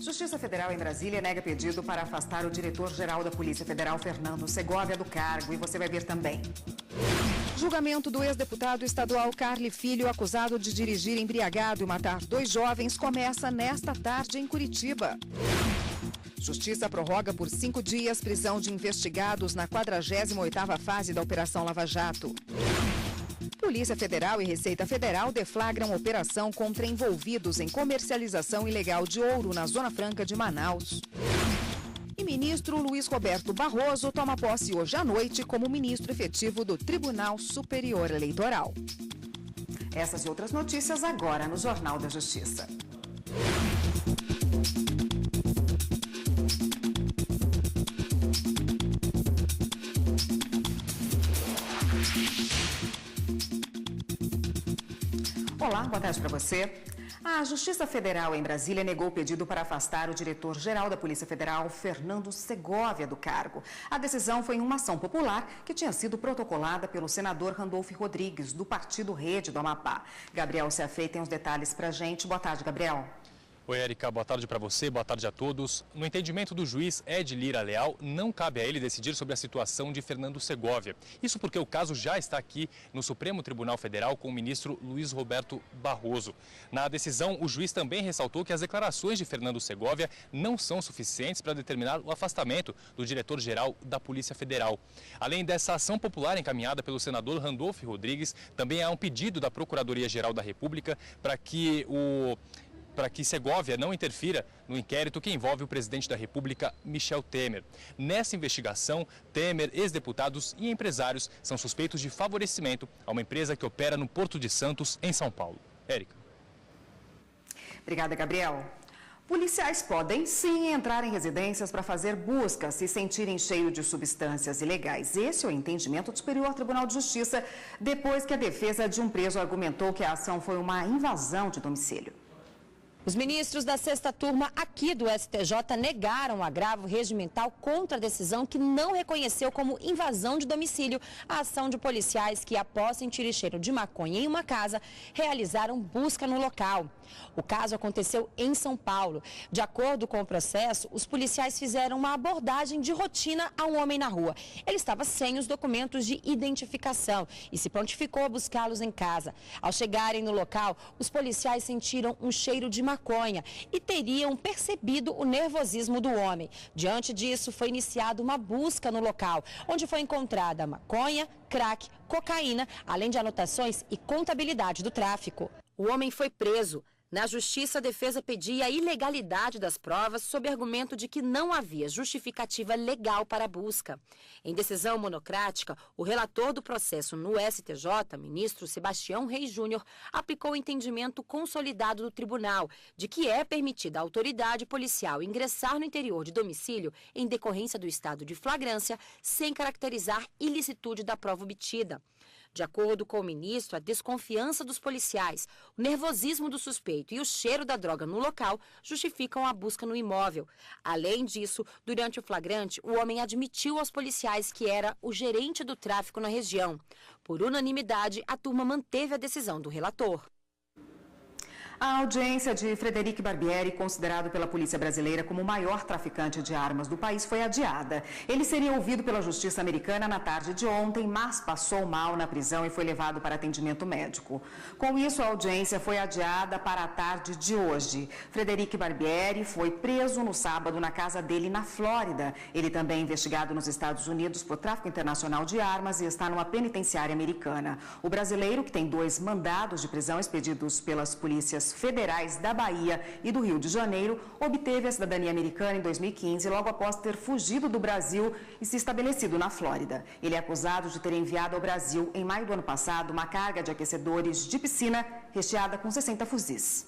Justiça Federal em Brasília nega pedido para afastar o diretor-geral da Polícia Federal, Fernando Segovia, do cargo. E você vai ver também. Julgamento do ex-deputado estadual Carli Filho, acusado de dirigir embriagado e matar 2 jovens, começa nesta tarde em Curitiba. Justiça prorroga por 5 dias prisão de investigados na 48ª fase da Operação Lava Jato. Polícia Federal e Receita Federal deflagram operação contra envolvidos em comercialização ilegal de ouro na Zona Franca de Manaus. E ministro Luiz Roberto Barroso toma posse hoje à noite como ministro efetivo do Tribunal Superior Eleitoral. Essas e outras notícias agora no Jornal da Justiça. Olá, boa tarde para você. A Justiça Federal em Brasília negou o pedido para afastar o diretor-geral da Polícia Federal, Fernando Segovia, do cargo. A decisão foi em uma ação popular que tinha sido protocolada pelo senador Randolfo Rodrigues, do Partido Rede do Amapá. Gabriel Seafei tem os detalhes para a gente. Boa tarde, Gabriel. Oi, Érica, boa tarde para você, boa tarde a todos. No entendimento do juiz Ed Lira Leal, não cabe a ele decidir sobre a situação de Fernando Segovia. Isso porque o caso já está aqui no Supremo Tribunal Federal com o ministro Luiz Roberto Barroso. Na decisão, o juiz também ressaltou que as declarações de Fernando Segovia não são suficientes para determinar o afastamento do diretor-geral da Polícia Federal. Além dessa ação popular encaminhada pelo senador Randolfo Rodrigues, também há um pedido da Procuradoria-Geral da República para que Segovia não interfira no inquérito que envolve o presidente da República, Michel Temer. Nessa investigação, Temer, ex-deputados e empresários são suspeitos de favorecimento a uma empresa que opera no Porto de Santos, em São Paulo. Érica. Obrigada, Gabriel. Policiais podem sim entrar em residências para fazer buscas se sentirem cheios de substâncias ilegais. Esse é o entendimento do Superior Tribunal de Justiça, depois que a defesa de um preso argumentou que a ação foi uma invasão de domicílio. Os ministros da 6ª turma aqui do STJ negaram o agravo regimental contra a decisão que não reconheceu como invasão de domicílio a ação de policiais que, após sentir cheiro de maconha em uma casa, realizaram busca no local. O caso aconteceu em São Paulo. De acordo com o processo, os policiais fizeram uma abordagem de rotina a um homem na rua. Ele estava sem os documentos de identificação e se prontificou a buscá-los em casa. Ao chegarem no local, os policiais sentiram um cheiro de maconha e teriam percebido o nervosismo do homem. Diante disso, foi iniciada uma busca no local, onde foi encontrada maconha, crack, cocaína, além de anotações e contabilidade do tráfico. O homem foi preso. Na Justiça, a defesa pedia a ilegalidade das provas sob argumento de que não havia justificativa legal para a busca. Em decisão monocrática, o relator do processo no STJ, ministro Sebastião Reis Júnior, aplicou o entendimento consolidado do tribunal de que é permitida à autoridade policial ingressar no interior de domicílio em decorrência do estado de flagrância sem caracterizar ilicitude da prova obtida. De acordo com o ministro, a desconfiança dos policiais, o nervosismo do suspeito e o cheiro da droga no local justificam a busca no imóvel. Além disso, durante o flagrante, o homem admitiu aos policiais que era o gerente do tráfico na região. Por unanimidade, a turma manteve a decisão do relator. A audiência de Frederic Barbieri, considerado pela polícia brasileira como o maior traficante de armas do país, foi adiada. Ele seria ouvido pela justiça americana na tarde de ontem, mas passou mal na prisão e foi levado para atendimento médico. Com isso, a audiência foi adiada para a tarde de hoje. Frederic Barbieri foi preso no sábado na casa dele na Flórida. Ele também é investigado nos Estados Unidos por tráfico internacional de armas e está numa penitenciária americana. O brasileiro, que tem 2 mandados de prisão expedidos pelas polícias federais da Bahia e do Rio de Janeiro, obteve a cidadania americana em 2015, logo após ter fugido do Brasil e se estabelecido na Flórida. Ele é acusado de ter enviado ao Brasil, em maio do ano passado, uma carga de aquecedores de piscina recheada com 60 fuzis.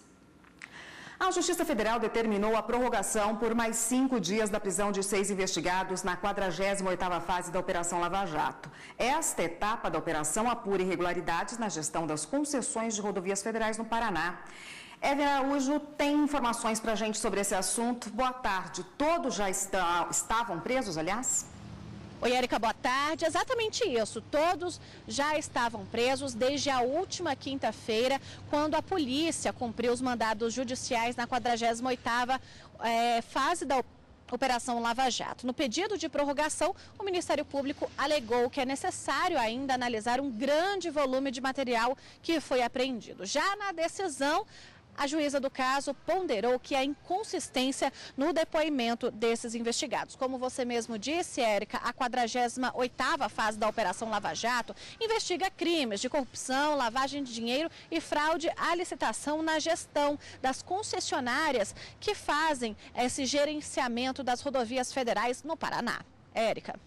A Justiça Federal determinou a prorrogação por mais 5 dias da prisão de 6 investigados na 48ª fase da Operação Lava Jato. Esta etapa da operação apura irregularidades na gestão das concessões de rodovias federais no Paraná. Evelyn Araújo tem informações para a gente sobre esse assunto. Boa tarde. Todos já estavam presos, aliás? Oi, Érica, boa tarde. Exatamente isso. Todos já estavam presos desde a última quinta-feira, quando a polícia cumpriu os mandados judiciais na 48ª fase da Operação Lava Jato. No pedido de prorrogação, o Ministério Público alegou que é necessário ainda analisar um grande volume de material que foi apreendido. Já na decisão, a juíza do caso ponderou que há inconsistência no depoimento desses investigados. Como você mesmo disse, Érica, a 48ª fase da Operação Lava Jato investiga crimes de corrupção, lavagem de dinheiro e fraude à licitação na gestão das concessionárias que fazem esse gerenciamento das rodovias federais no Paraná. Érica.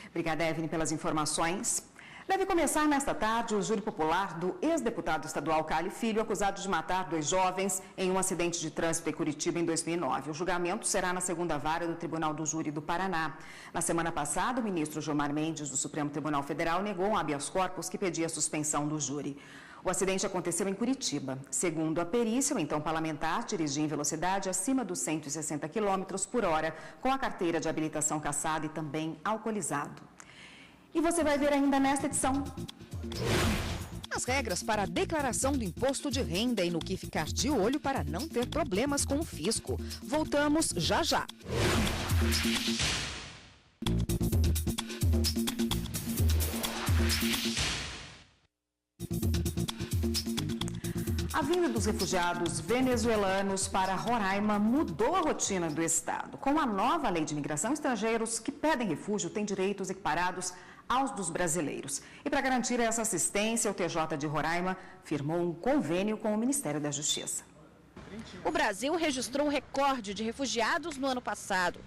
Obrigada, Evelyn, pelas informações. Deve começar nesta tarde o júri popular do ex-deputado estadual Cali Filho, acusado de matar 2 jovens em um acidente de trânsito em Curitiba em 2009. O julgamento será na 2ª vara do Tribunal do Júri do Paraná. Na semana passada, o ministro Gilmar Mendes, do Supremo Tribunal Federal, negou um habeas corpus que pedia a suspensão do júri. O acidente aconteceu em Curitiba. Segundo a perícia, o então parlamentar dirigia em velocidade acima dos 160 km por hora, com a carteira de habilitação cassada e também alcoolizado. E você vai ver ainda nesta edição. As regras para a declaração do imposto de renda e no que ficar de olho para não ter problemas com o fisco. Voltamos já já. A vinda dos refugiados venezuelanos para Roraima mudou a rotina do estado. Com a nova lei de imigração, estrangeiros que pedem refúgio têm direitos equiparados aos dos brasileiros. E para garantir essa assistência, o TJ de Roraima firmou um convênio com o Ministério da Justiça. O Brasil registrou um recorde de refugiados no ano passado.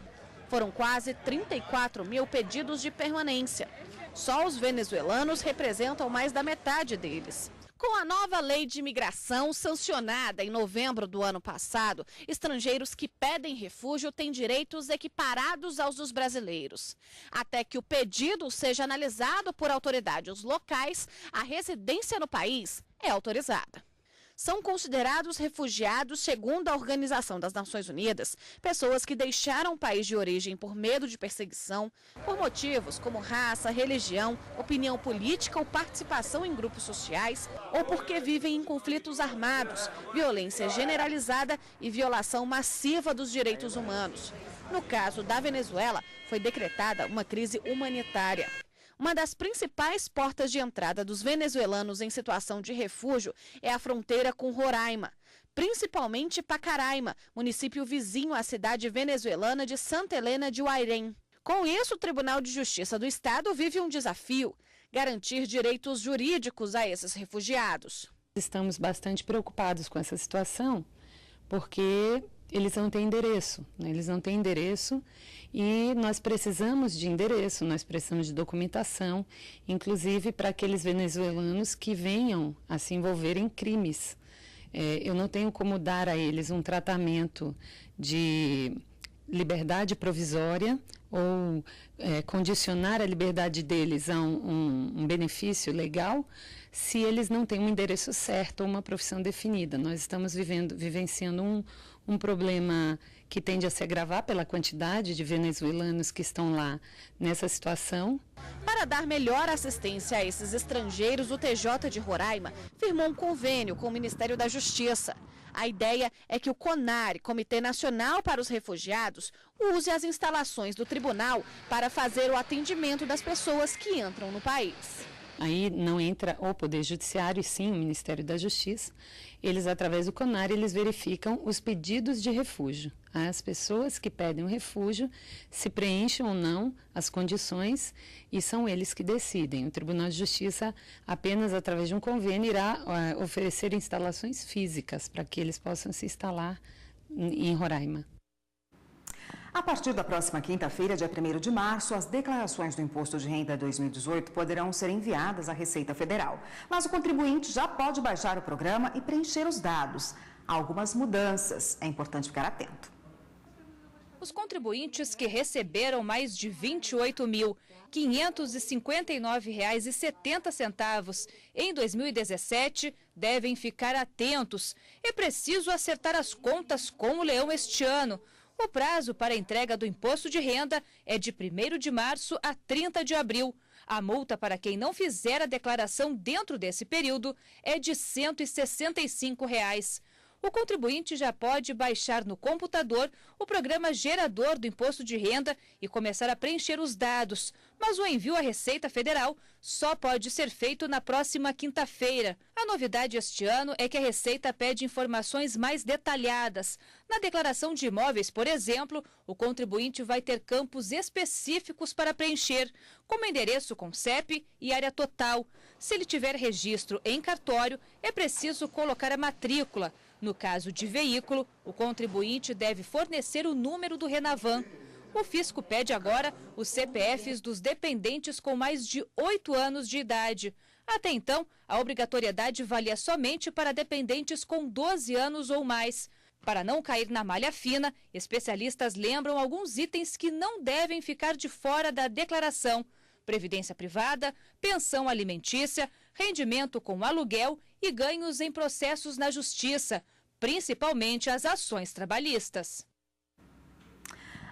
Foram quase 34 mil pedidos de permanência. Só os venezuelanos representam mais da metade deles. Com a nova lei de imigração sancionada em novembro do ano passado, estrangeiros que pedem refúgio têm direitos equiparados aos dos brasileiros. Até que o pedido seja analisado por autoridades locais, a residência no país é autorizada. São considerados refugiados, segundo a Organização das Nações Unidas, pessoas que deixaram o país de origem por medo de perseguição, por motivos como raça, religião, opinião política ou participação em grupos sociais, ou porque vivem em conflitos armados, violência generalizada e violação massiva dos direitos humanos. No caso da Venezuela, foi decretada uma crise humanitária. Uma das principais portas de entrada dos venezuelanos em situação de refúgio é a fronteira com Roraima, principalmente Pacaraima, município vizinho à cidade venezuelana de Santa Helena de Guairém. Com isso, o Tribunal de Justiça do Estado vive um desafio: garantir direitos jurídicos a esses refugiados. Estamos bastante preocupados com essa situação, porque eles não têm endereço, né? Eles não têm endereço e nós precisamos de endereço, nós precisamos de documentação, inclusive para aqueles venezuelanos que venham a se envolver em crimes. Eu não tenho como dar a eles um tratamento de liberdade provisória ou condicionar a liberdade deles a um benefício legal se eles não têm um endereço certo ou uma profissão definida. Nós estamos vivenciando um problema que tende a se agravar pela quantidade de venezuelanos que estão lá nessa situação. Para dar melhor assistência a esses estrangeiros, o TJ de Roraima firmou um convênio com o Ministério da Justiça. A ideia é que o CONARE, Comitê Nacional para os Refugiados, use as instalações do tribunal para fazer o atendimento das pessoas que entram no país. Aí não entra o Poder Judiciário, e sim o Ministério da Justiça. Eles, através do CONARE, eles verificam os pedidos de refúgio. As pessoas que pedem o refúgio, se preenchem ou não as condições, e são eles que decidem. O Tribunal de Justiça, apenas através de um convênio, irá oferecer instalações físicas para que eles possam se instalar em Roraima. A partir da próxima quinta-feira, dia 1º de março, as declarações do Imposto de Renda 2018 poderão ser enviadas à Receita Federal. Mas o contribuinte já pode baixar o programa e preencher os dados. Há algumas mudanças, é importante ficar atento. Os contribuintes que receberam mais de R$ 28.559,70 em 2017 devem ficar atentos. É preciso acertar as contas com o leão este ano. O prazo para a entrega do imposto de renda é de 1º de março a 30 de abril. A multa para quem não fizer a declaração dentro desse período é de R$ 165. O contribuinte já pode baixar no computador o programa gerador do imposto de renda e começar a preencher os dados. Mas o envio à Receita Federal só pode ser feito na próxima quinta-feira. A novidade este ano é que a Receita pede informações mais detalhadas. Na declaração de imóveis, por exemplo, o contribuinte vai ter campos específicos para preencher, como endereço com CEP e área total. Se ele tiver registro em cartório, é preciso colocar a matrícula. No caso de veículo, o contribuinte deve fornecer o número do Renavan. O fisco pede agora os CPFs dos dependentes com mais de 8 anos de idade. Até então, a obrigatoriedade valia somente para dependentes com 12 anos ou mais. Para não cair na malha fina, especialistas lembram alguns itens que não devem ficar de fora da declaração: previdência privada, pensão alimentícia, rendimento com aluguel e ganhos em processos na justiça, principalmente as ações trabalhistas.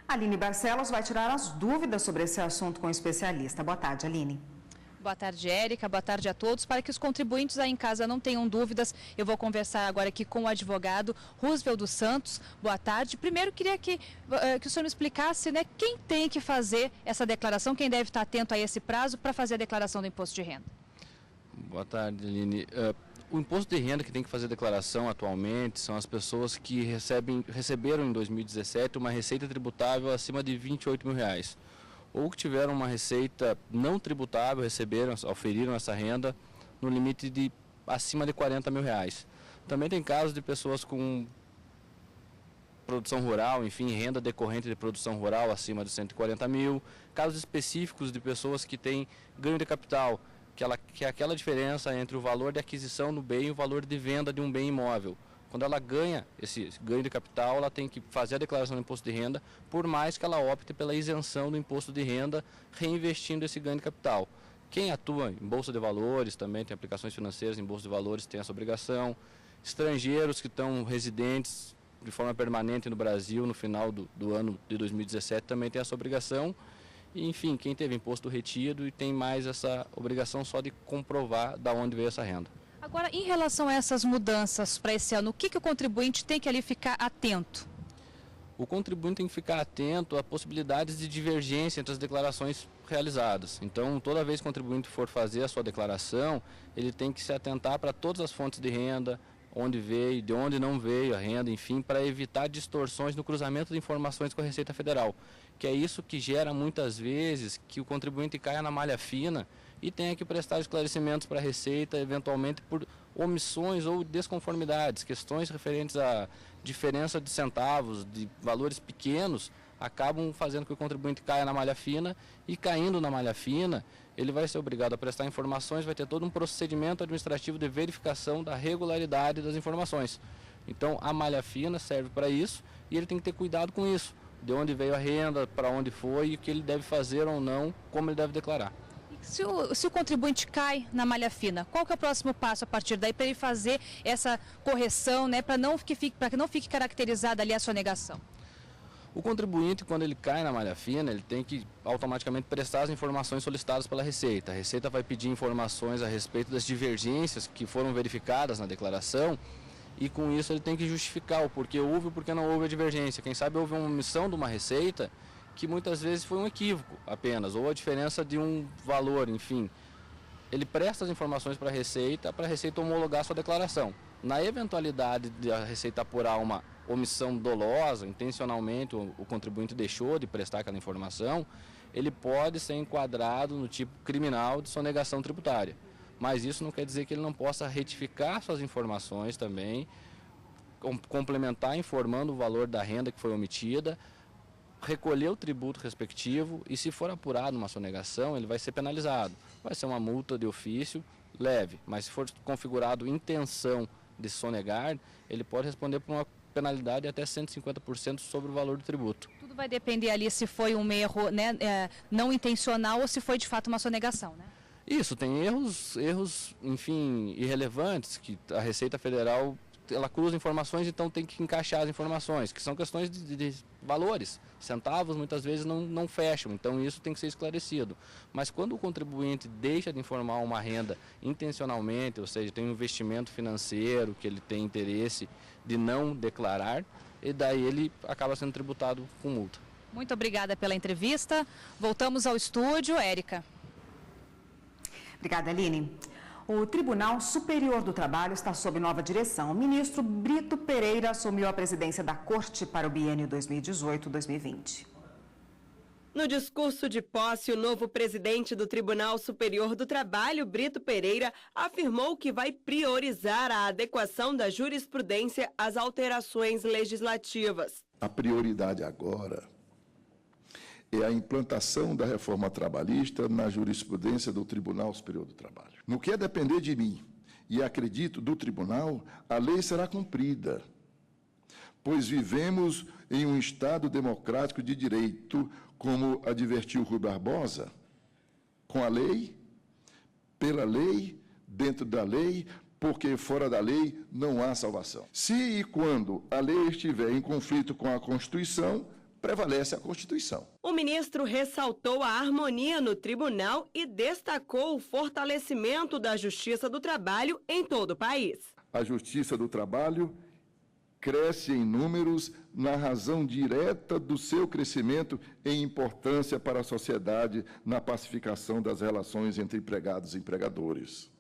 Aline Barcelos vai tirar as dúvidas sobre esse assunto com o especialista. Boa tarde, Aline. Boa tarde, Érica. Boa tarde a todos. Para que os contribuintes aí em casa não tenham dúvidas, eu vou conversar agora aqui com o advogado Roosevelt dos Santos. Boa tarde. Primeiro, queria que o senhor me explicasse, né, quem tem que fazer essa declaração, quem deve estar atento a esse prazo para fazer a declaração do imposto de renda. Boa tarde, Aline. O imposto de renda que tem que fazer declaração atualmente são as pessoas que receberam em 2017 uma receita tributável acima de R$28 mil, ou que tiveram uma receita não tributável, auferiram essa renda no limite de acima de R$40 mil. Também tem casos de pessoas com produção rural, enfim, renda decorrente de produção rural acima de 140 mil, casos específicos de pessoas que têm ganho de capital, que é aquela diferença entre o valor de aquisição do bem e o valor de venda de um bem imóvel. Quando ela ganha esse ganho de capital, ela tem que fazer a declaração do imposto de renda, por mais que ela opte pela isenção do imposto de renda, reinvestindo esse ganho de capital. Quem atua em bolsa de valores, também tem aplicações financeiras em bolsa de valores, tem essa obrigação. Estrangeiros que estão residentes de forma permanente no Brasil no final do ano de 2017 também tem essa obrigação. E, enfim, quem teve imposto retido e tem mais essa obrigação só de comprovar de onde veio essa renda. Agora, em relação a essas mudanças para esse ano, o que o contribuinte tem que ali ficar atento? O contribuinte tem que ficar atento a possibilidades de divergência entre as declarações realizadas. Então, toda vez que o contribuinte for fazer a sua declaração, ele tem que se atentar para todas as fontes de renda, onde veio, de onde não veio a renda, enfim, para evitar distorções no cruzamento de informações com a Receita Federal, que é isso que gera muitas vezes que o contribuinte caia na malha fina e tenha que prestar esclarecimentos para a Receita, eventualmente por omissões ou desconformidades, questões referentes à diferença de centavos, de valores pequenos, acabam fazendo que o contribuinte caia na malha fina, e caindo na malha fina, ele vai ser obrigado a prestar informações, vai ter todo um procedimento administrativo de verificação da regularidade das informações. Então, a malha fina serve para isso e ele tem que ter cuidado com isso, de onde veio a renda, para onde foi e o que ele deve fazer ou não, como ele deve declarar. Se o contribuinte cai na malha fina, qual que é o próximo passo a partir daí para ele fazer essa correção, né, para que não fique caracterizada ali a sonegação? O contribuinte, quando ele cai na malha fina, ele tem que automaticamente prestar as informações solicitadas pela Receita. A Receita vai pedir informações a respeito das divergências que foram verificadas na declaração, e com isso ele tem que justificar o porquê houve e o porquê não houve a divergência. Quem sabe houve uma omissão de uma receita que muitas vezes foi um equívoco apenas, ou a diferença de um valor, enfim. Ele presta as informações para a Receita homologar sua declaração. Na eventualidade de a Receita apurar uma omissão dolosa, intencionalmente o contribuinte deixou de prestar aquela informação, ele pode ser enquadrado no tipo criminal de sonegação tributária. Mas isso não quer dizer que ele não possa retificar suas informações também, complementar informando o valor da renda que foi omitida, recolher o tributo respectivo e, se for apurado uma sonegação, ele vai ser penalizado. Vai ser uma multa de ofício leve, mas se for configurado intenção de sonegar, ele pode responder por uma penalidade de até 150% sobre o valor do tributo. Tudo vai depender ali se foi um erro, né, não intencional ou se foi de fato uma sonegação, né? Isso, tem erros, enfim, irrelevantes que a Receita Federal ela cruza informações, então tem que encaixar as informações, que são questões de valores. Centavos muitas vezes não fecham, então isso tem que ser esclarecido. Mas quando o contribuinte deixa de informar uma renda intencionalmente, ou seja, tem um investimento financeiro que ele tem interesse de não declarar, e daí ele acaba sendo tributado com multa. Muito obrigada pela entrevista. Voltamos ao estúdio. Érica. Obrigada, Aline. O Tribunal Superior do Trabalho está sob nova direção. O ministro Brito Pereira assumiu a presidência da Corte para o biênio 2018-2020. No discurso de posse, o novo presidente do Tribunal Superior do Trabalho, Brito Pereira, afirmou que vai priorizar a adequação da jurisprudência às alterações legislativas. A prioridade agora é a implantação da reforma trabalhista na jurisprudência do Tribunal Superior do Trabalho. No que é depender de mim, e acredito do tribunal, a lei será cumprida, pois vivemos em um Estado democrático de direito, como advertiu Rui Barbosa, com a lei, pela lei, dentro da lei, porque fora da lei não há salvação. Se e quando a lei estiver em conflito com a Constituição, prevalece a Constituição. O ministro ressaltou a harmonia no tribunal e destacou o fortalecimento da Justiça do Trabalho em todo o país. A Justiça do Trabalho cresce em números na razão direta do seu crescimento em importância para a sociedade na pacificação das relações entre empregados e empregadores.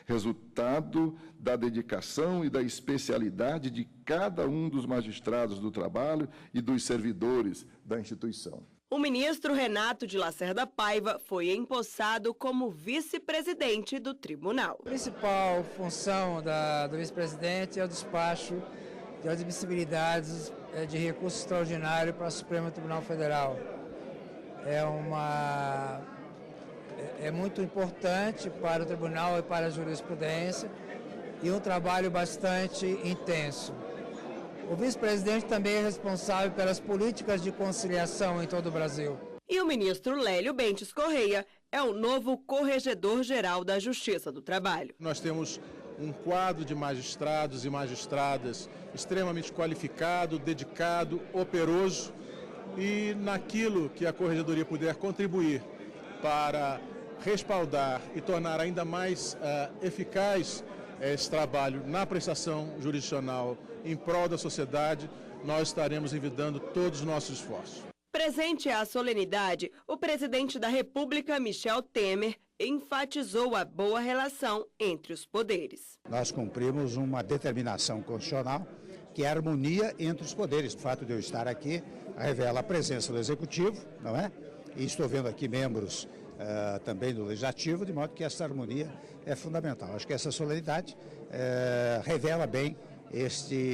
Resultado da dedicação e da especialidade de cada um dos magistrados do trabalho e dos servidores da instituição. O ministro Renato de Lacerda Paiva foi empossado como vice-presidente do tribunal. A principal função do vice-presidente é o despacho de admissibilidades de recurso extraordinário para o Supremo Tribunal Federal. É muito importante para o tribunal e para a jurisprudência e um trabalho bastante intenso. O vice-presidente também é responsável pelas políticas de conciliação em todo o Brasil. E o ministro Lélio Bentes Correia é o novo corregedor-geral da Justiça do Trabalho. Nós temos um quadro de magistrados e magistradas extremamente qualificado, dedicado, operoso, e naquilo que a corregedoria puder contribuir para respaldar e tornar ainda mais eficaz esse trabalho na prestação jurisdicional em prol da sociedade, nós estaremos envidando todos os nossos esforços. Presente à solenidade, o presidente da República, Michel Temer, enfatizou a boa relação entre os poderes. Nós cumprimos uma determinação constitucional que é a harmonia entre os poderes. O fato de eu estar aqui revela a presença do Executivo, não é? E estou vendo aqui membros também do Legislativo, de modo que essa harmonia é fundamental. Acho que essa solenidade revela bem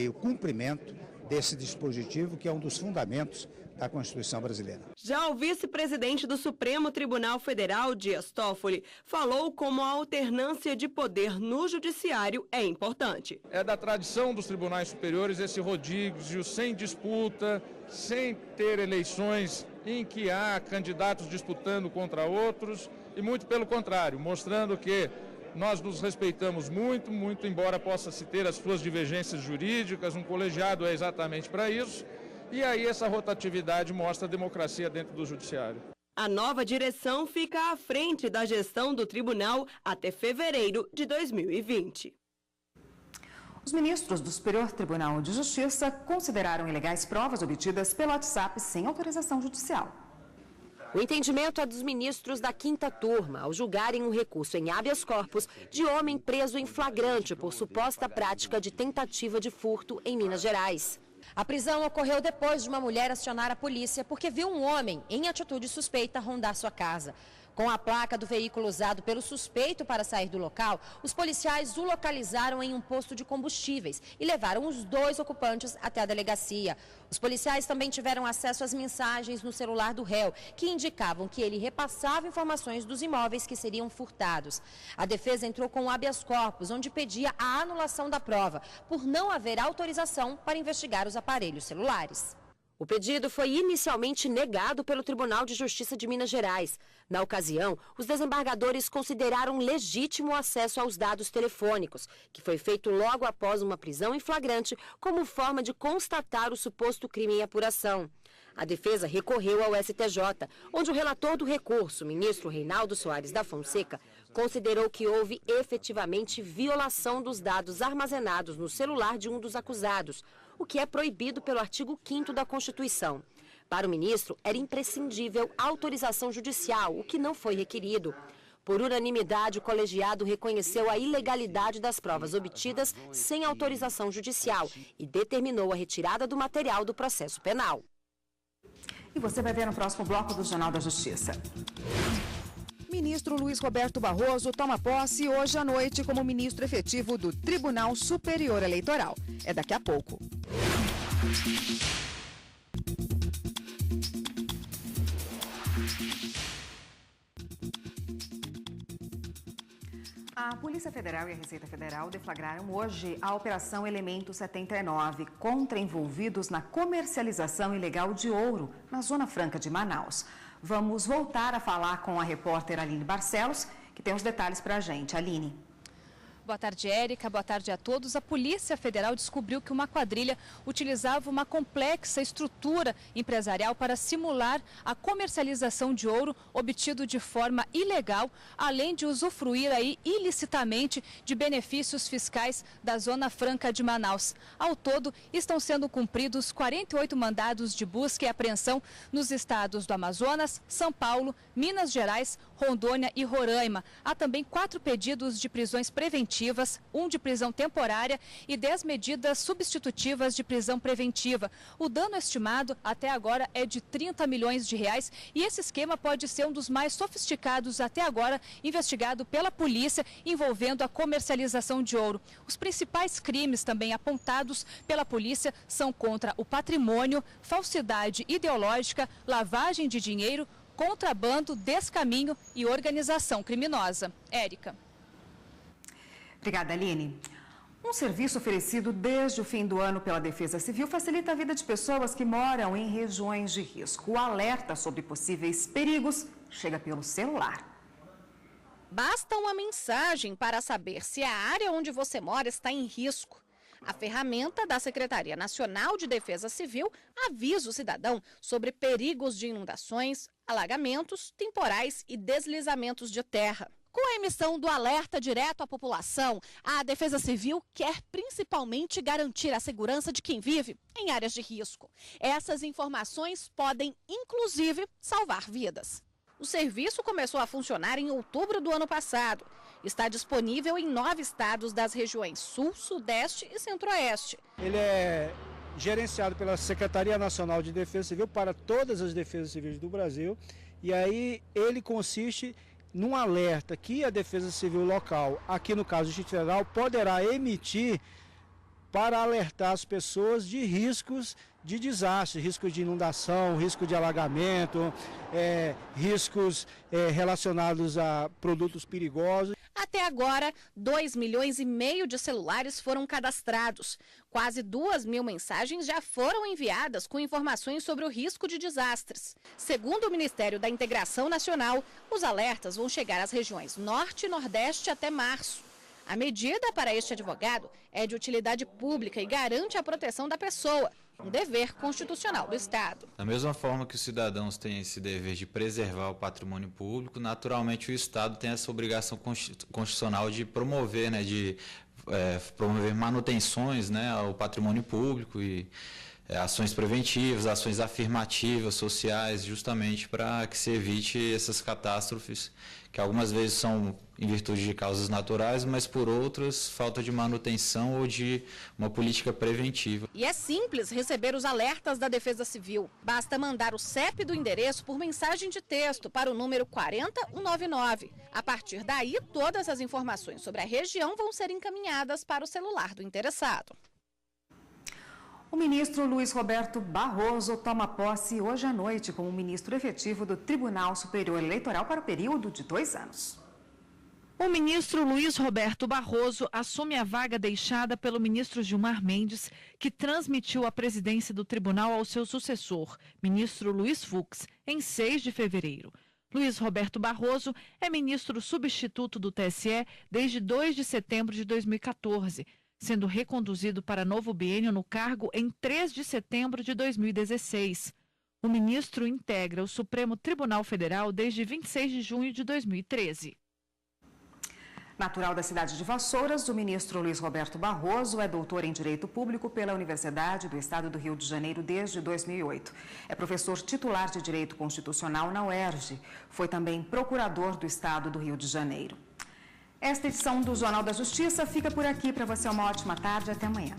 o cumprimento desse dispositivo, que é um dos fundamentos da Constituição brasileira. Já o vice-presidente do Supremo Tribunal Federal, Dias Toffoli, falou como a alternância de poder no judiciário é importante. É da tradição dos tribunais superiores esse rodízio sem disputa, sem ter eleições em que há candidatos disputando contra outros, e muito pelo contrário, mostrando que nós nos respeitamos muito, embora possa se ter as suas divergências jurídicas, um colegiado é exatamente para isso, e aí essa rotatividade mostra a democracia dentro do judiciário. A nova direção fica à frente da gestão do tribunal até fevereiro de 2020. Os ministros do Superior Tribunal de Justiça consideraram ilegais provas obtidas pelo WhatsApp sem autorização judicial. O entendimento é dos ministros da 5ª turma ao julgarem um recurso em habeas corpus de homem preso em flagrante por suposta prática de tentativa de furto em Minas Gerais. A prisão ocorreu depois de uma mulher acionar a polícia porque viu um homem em atitude suspeita rondar sua casa. Com a placa do veículo usado pelo suspeito para sair do local, os policiais o localizaram em um posto de combustíveis e levaram os 2 ocupantes até a delegacia. Os policiais também tiveram acesso às mensagens no celular do réu, que indicavam que ele repassava informações dos imóveis que seriam furtados. A defesa entrou com um habeas corpus, onde pedia a anulação da prova, por não haver autorização para investigar os aparelhos celulares. O pedido foi inicialmente negado pelo Tribunal de Justiça de Minas Gerais. Na ocasião, os desembargadores consideraram legítimo o acesso aos dados telefônicos, que foi feito logo após uma prisão em flagrante, como forma de constatar o suposto crime em apuração. A defesa recorreu ao STJ, onde o relator do recurso, ministro Reinaldo Soares da Fonseca, considerou que houve efetivamente violação dos dados armazenados no celular de um dos acusados, o que é proibido pelo artigo 5º da Constituição. Para o ministro, era imprescindível autorização judicial, o que não foi requerido. Por unanimidade, o colegiado reconheceu a ilegalidade das provas obtidas sem autorização judicial e determinou a retirada do material do processo penal. E você vai ver no próximo bloco do Jornal da Justiça. Ministro Luiz Roberto Barroso toma posse hoje à noite como ministro efetivo do Tribunal Superior Eleitoral. É daqui a pouco. A Polícia Federal e a Receita Federal deflagraram hoje a Operação Elemento 79 contra envolvidos na comercialização ilegal de ouro na Zona Franca de Manaus. Vamos voltar a falar com a repórter Aline Barcelos, que tem os detalhes para a gente. Aline. Boa tarde, Érica. Boa tarde a todos. A Polícia Federal descobriu que uma quadrilha utilizava uma complexa estrutura empresarial para simular a comercialização de ouro obtido de forma ilegal, além de usufruir aí ilicitamente de benefícios fiscais da Zona Franca de Manaus. Ao todo, estão sendo cumpridos 48 mandados de busca e apreensão nos estados do Amazonas, São Paulo, Minas Gerais, Rondônia e Roraima. Há também 4 pedidos de prisões preventivas, 1 de prisão temporária e 10 medidas substitutivas de prisão preventiva. O dano estimado até agora é de 30 milhões de reais e esse esquema pode ser um dos mais sofisticados até agora investigado pela polícia envolvendo a comercialização de ouro. Os principais crimes também apontados pela polícia são contra o patrimônio, falsidade ideológica, lavagem de dinheiro, contrabando, descaminho e organização criminosa. Érica. Obrigada, Aline. Um serviço oferecido desde o fim do ano pela Defesa Civil facilita a vida de pessoas que moram em regiões de risco. O alerta sobre possíveis perigos chega pelo celular. Basta uma mensagem para saber se a área onde você mora está em risco. A ferramenta da Secretaria Nacional de Defesa Civil avisa o cidadão sobre perigos de inundações, alagamentos, temporais e deslizamentos de terra. Com a emissão do alerta direto à população, a Defesa Civil quer principalmente garantir a segurança de quem vive em áreas de risco. Essas informações podem, inclusive, salvar vidas. O serviço começou a funcionar em outubro do ano passado. Está disponível em 9 estados das regiões Sul, Sudeste e Centro-Oeste. Ele é gerenciado pela Secretaria Nacional de Defesa Civil para todas as defesas civis do Brasil. E aí ele consiste num alerta que a Defesa Civil local, aqui no caso do Distrito Federal, poderá emitir para alertar as pessoas de riscos de desastre, risco de inundação, risco de alagamento, riscos relacionados a produtos perigosos. Até agora, 2,5 milhões de celulares foram cadastrados. Quase 2.000 mensagens já foram enviadas com informações sobre o risco de desastres. Segundo o Ministério da Integração Nacional, os alertas vão chegar às regiões Norte e Nordeste até março. A medida para este advogado é de utilidade pública e garante a proteção da pessoa, um dever constitucional do Estado. Da mesma forma que os cidadãos têm esse dever de preservar o patrimônio público, naturalmente o Estado tem essa obrigação constitucional de promover, promover manutenções, ao patrimônio público e ações preventivas, ações afirmativas, sociais, justamente para que se evite essas catástrofes, que algumas vezes são em virtude de causas naturais, mas por outras, falta de manutenção ou de uma política preventiva. E é simples receber os alertas da Defesa Civil. Basta mandar o CEP do endereço por mensagem de texto para o número 40199. A partir daí, todas as informações sobre a região vão ser encaminhadas para o celular do interessado. O ministro Luiz Roberto Barroso toma posse hoje à noite como ministro efetivo do Tribunal Superior Eleitoral para o período de 2 anos. O ministro Luiz Roberto Barroso assume a vaga deixada pelo ministro Gilmar Mendes, que transmitiu a presidência do tribunal ao seu sucessor, ministro Luiz Fux, em 6 de fevereiro. Luiz Roberto Barroso é ministro substituto do TSE desde 2 de setembro de 2014, sendo reconduzido para novo biênio no cargo em 3 de setembro de 2016. O ministro integra o Supremo Tribunal Federal desde 26 de junho de 2013. Natural da cidade de Vassouras, o ministro Luiz Roberto Barroso é doutor em Direito Público pela Universidade do Estado do Rio de Janeiro desde 2008. É professor titular de Direito Constitucional na UERJ. Foi também procurador do Estado do Rio de Janeiro. Esta edição do Jornal da Justiça fica por aqui. Para você, uma ótima tarde. Até amanhã.